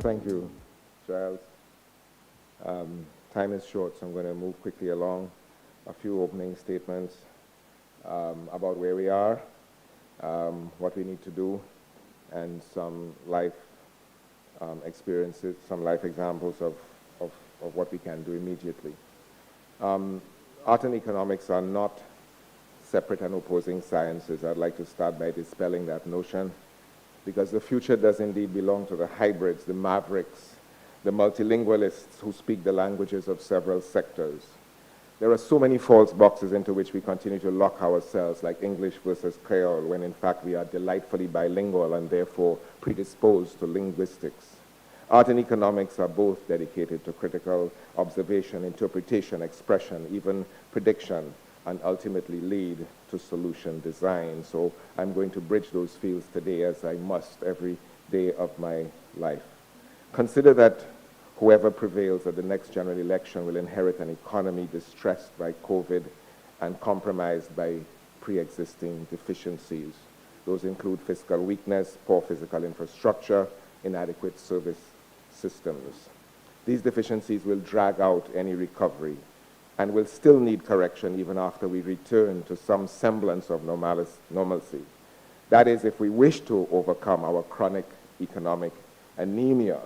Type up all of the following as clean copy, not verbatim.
Thank you, Giles. Time is short, so I'm going to move quickly along. A few opening statements about where we are, what we need to do, and some life experiences, some life examples of what we can do immediately. Art and economics are not separate and opposing sciences. I'd like to start by dispelling that notion, because the future does indeed belong to the hybrids, the mavericks, the multilingualists who speak the languages of several sectors. There are so many false boxes into which we continue to lock ourselves, like English versus Creole, when in fact we are delightfully bilingual and therefore predisposed to linguistics. Art and economics are both dedicated to critical observation, interpretation, expression, even prediction, and ultimately lead to solution design. So I'm going to bridge those fields today, as I must every day of my life. Consider that whoever prevails at the next general election will inherit an economy distressed by COVID and compromised by pre-existing deficiencies. Those include fiscal weakness, poor physical infrastructure, inadequate service systems. These deficiencies will drag out any recovery and will still need correction even after we return to some semblance of normalcy. That is, if we wish to overcome our chronic economic anemia.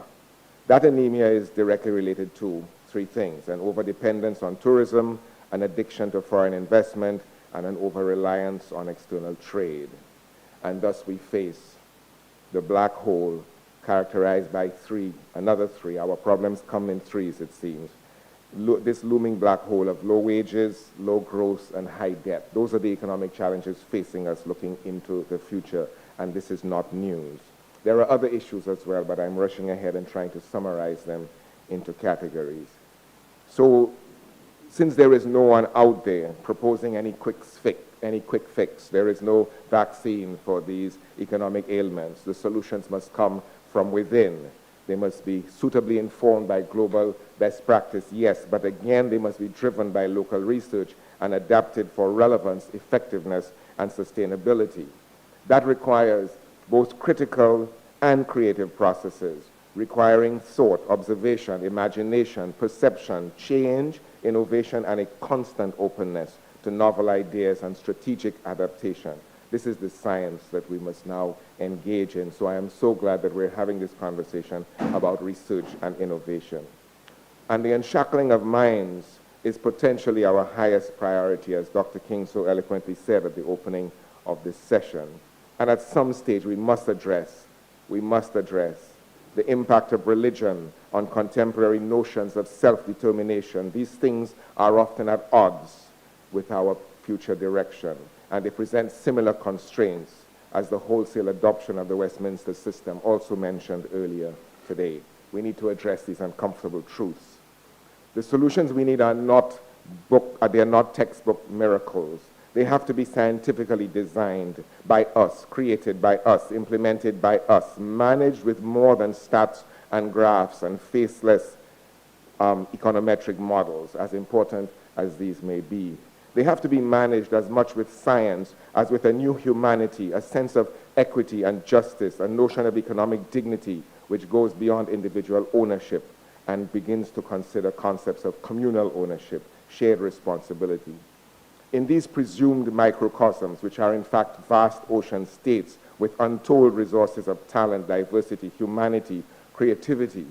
That anemia is directly related to three things: an overdependence on tourism, an addiction to foreign investment, and an over-reliance on external trade. And thus we face the black hole characterized by another three. Our problems come in threes, it seems. This looming black hole of low wages, low growth, and high debt. Those are the economic challenges facing us looking into the future, and this is not news. There are other issues as well, but I'm rushing ahead and trying to summarize them into categories. So, since there is no one out there proposing any quick fix, there is no vaccine for these economic ailments, the solutions must come from within. They must be suitably informed by global best practice, yes, but again, they must be driven by local research and adapted for relevance, effectiveness, and sustainability. That requires both critical and creative processes, requiring thought, observation, imagination, perception, change, innovation, and a constant openness to novel ideas and strategic adaptation. This is the science that we must now engage in. So I am so glad that we're having this conversation about research and innovation. And the unshackling of minds is potentially our highest priority, as Dr. King so eloquently said at the opening of this session. And at some stage, we must address the impact of religion on contemporary notions of self-determination. These things are often at odds with our future direction, and they present similar constraints as the wholesale adoption of the Westminster system, also mentioned earlier today. We need to address these uncomfortable truths. The solutions we need are not textbook miracles. They have to be scientifically designed by us, created by us, implemented by us, managed with more than stats and graphs and faceless econometric models, as important as these may be. They have to be managed as much with science as with a new humanity, a sense of equity and justice, a notion of economic dignity which goes beyond individual ownership and begins to consider concepts of communal ownership, shared responsibility. In these presumed microcosms, which are in fact vast ocean states with untold resources of talent, diversity, humanity, creativity,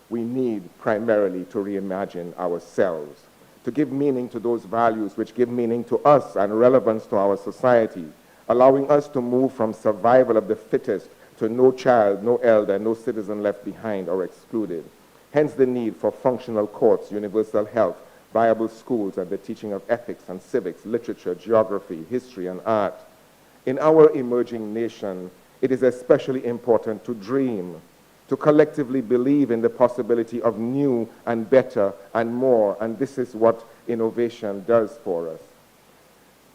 we need primarily to reimagine ourselves, to give meaning to those values which give meaning to us and relevance to our society, allowing us to move from survival of the fittest to no child, no elder, no citizen left behind or excluded. Hence the need for functional courts, universal health, viable schools, and the teaching of ethics and civics, literature, geography, history, and art. In our emerging nation, it is especially important to dream, to collectively believe in the possibility of new and better and more, and this is what innovation does for us.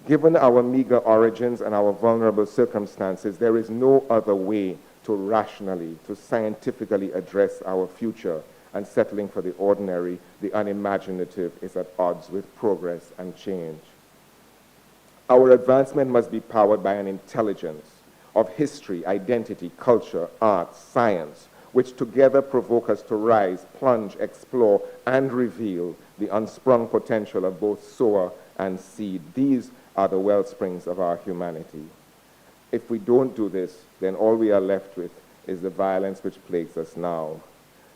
Given our meager origins and our vulnerable circumstances, there is no other way to rationally, to scientifically address our future, and settling for the ordinary, the unimaginative, is at odds with progress and change. Our advancement must be powered by an intelligence of history, identity, culture, art, science, which together provoke us to rise, plunge, explore, and reveal the unsprung potential of both sower and seed. These are the wellsprings of our humanity. If we don't do this, then all we are left with is the violence which plagues us now.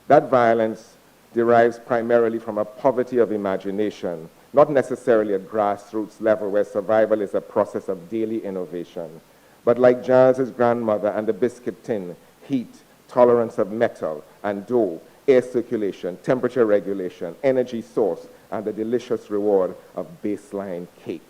That violence derives primarily from a poverty of imagination, not necessarily at grassroots level where survival is a process of daily innovation, but like Giles's grandmother and the biscuit tin, heat, tolerance of metal and dough, air circulation, temperature regulation, energy source, and the delicious reward of baseline cake.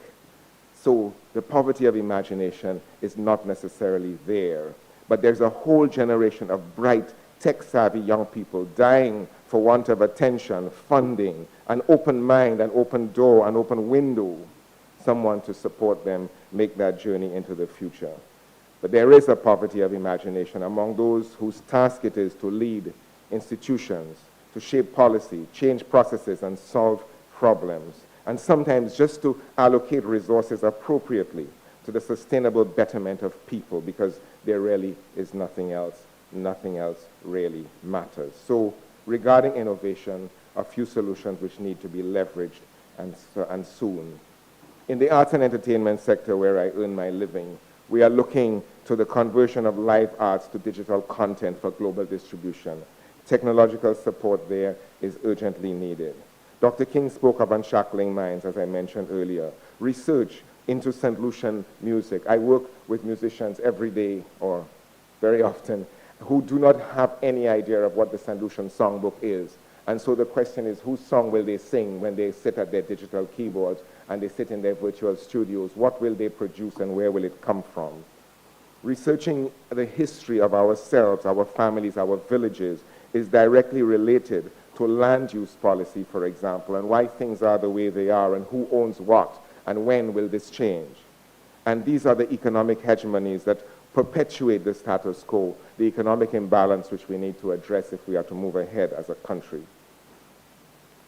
So the poverty of imagination is not necessarily there, but there's a whole generation of bright, tech-savvy young people dying for want of attention, funding, an open mind, an open door, an open window, someone to support them make that journey into the future. But there is a poverty of imagination among those whose task it is to lead institutions, to shape policy, change processes, and solve problems, and sometimes just to allocate resources appropriately to the sustainable betterment of people, because there really is nothing else. Nothing else really matters. So regarding innovation, a few solutions which need to be leveraged and soon. In the arts and entertainment sector where I earn my living, we are looking to the conversion of live arts to digital content for global distribution. Technological support there is urgently needed. Dr. King spoke of unshackling minds, as I mentioned earlier. Research into St. Lucian music. I work with musicians every day, or very often, who do not have any idea of what the St. Lucian songbook is. And so the question is, whose song will they sing when they sit at their digital keyboards and they sit in their virtual studios? What will they produce and where will it come from? Researching the history of ourselves, our families, our villages is directly related to land use policy, for example, and why things are the way they are and who owns what and when will this change. And these are the economic hegemonies that perpetuate the status quo, the economic imbalance which we need to address if we are to move ahead as a country.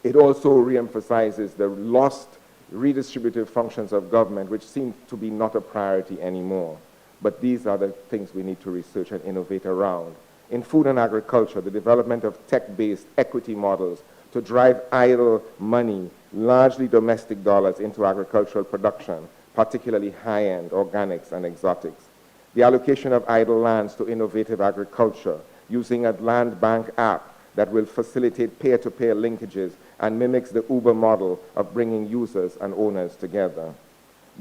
It also reemphasizes the lost redistributive functions of government, which seem to be not a priority anymore. But these are the things we need to research and innovate around. In food and agriculture, the development of tech-based equity models to drive idle money, largely domestic dollars, into agricultural production, particularly high-end organics and exotics. The allocation of idle lands to innovative agriculture using a land bank app that will facilitate peer-to-peer linkages and mimics the Uber model of bringing users and owners together.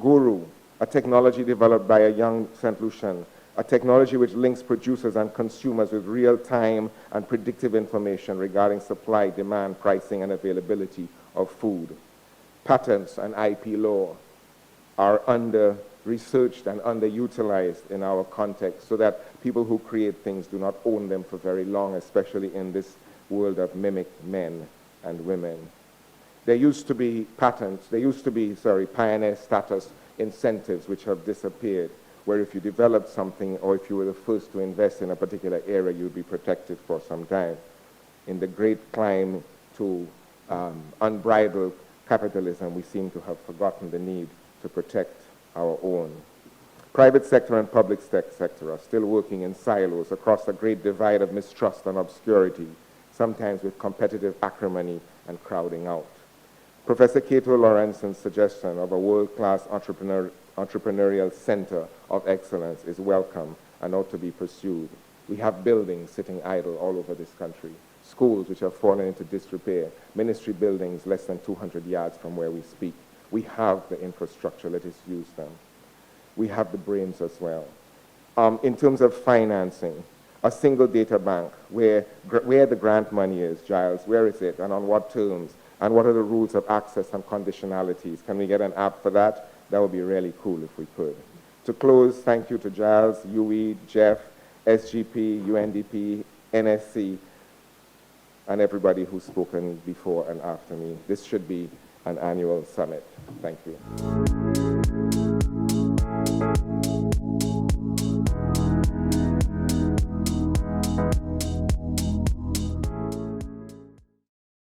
Guru, a technology developed by a young St. Lucian, a technology which links producers and consumers with real-time and predictive information regarding supply, demand, pricing, and availability of food. Patents and IP law are under-researched and underutilized in our context so that people who create things do not own them for very long, especially in this world of mimic men and women. There used to be pioneer status incentives which have disappeared, where if you developed something or if you were the first to invest in a particular area, you'd be protected for some time. In the great climb to unbridled capitalism, we seem to have forgotten the need to protect our own. Private sector and public sector are still working in silos across a great divide of mistrust and obscurity, sometimes with competitive acrimony and crowding out. Professor Cato Lorenzon's suggestion of a world-class entrepreneurial center of excellence is welcome and ought to be pursued. We have buildings sitting idle all over this country, schools which have fallen into disrepair, ministry buildings less than 200 yards from where we speak. We have the infrastructure, let us use them. We have the brains as well. In terms of financing, a single data bank where the grant money is, Giles, where is it and on what terms? And what are the rules of access and conditionalities? Can we get an app for that? That would be really cool if we could. To close, thank you to Giles, UE, Jeff, SGP, UNDP, NSC, and everybody who's spoken before and after me. This should be an annual summit. Thank you.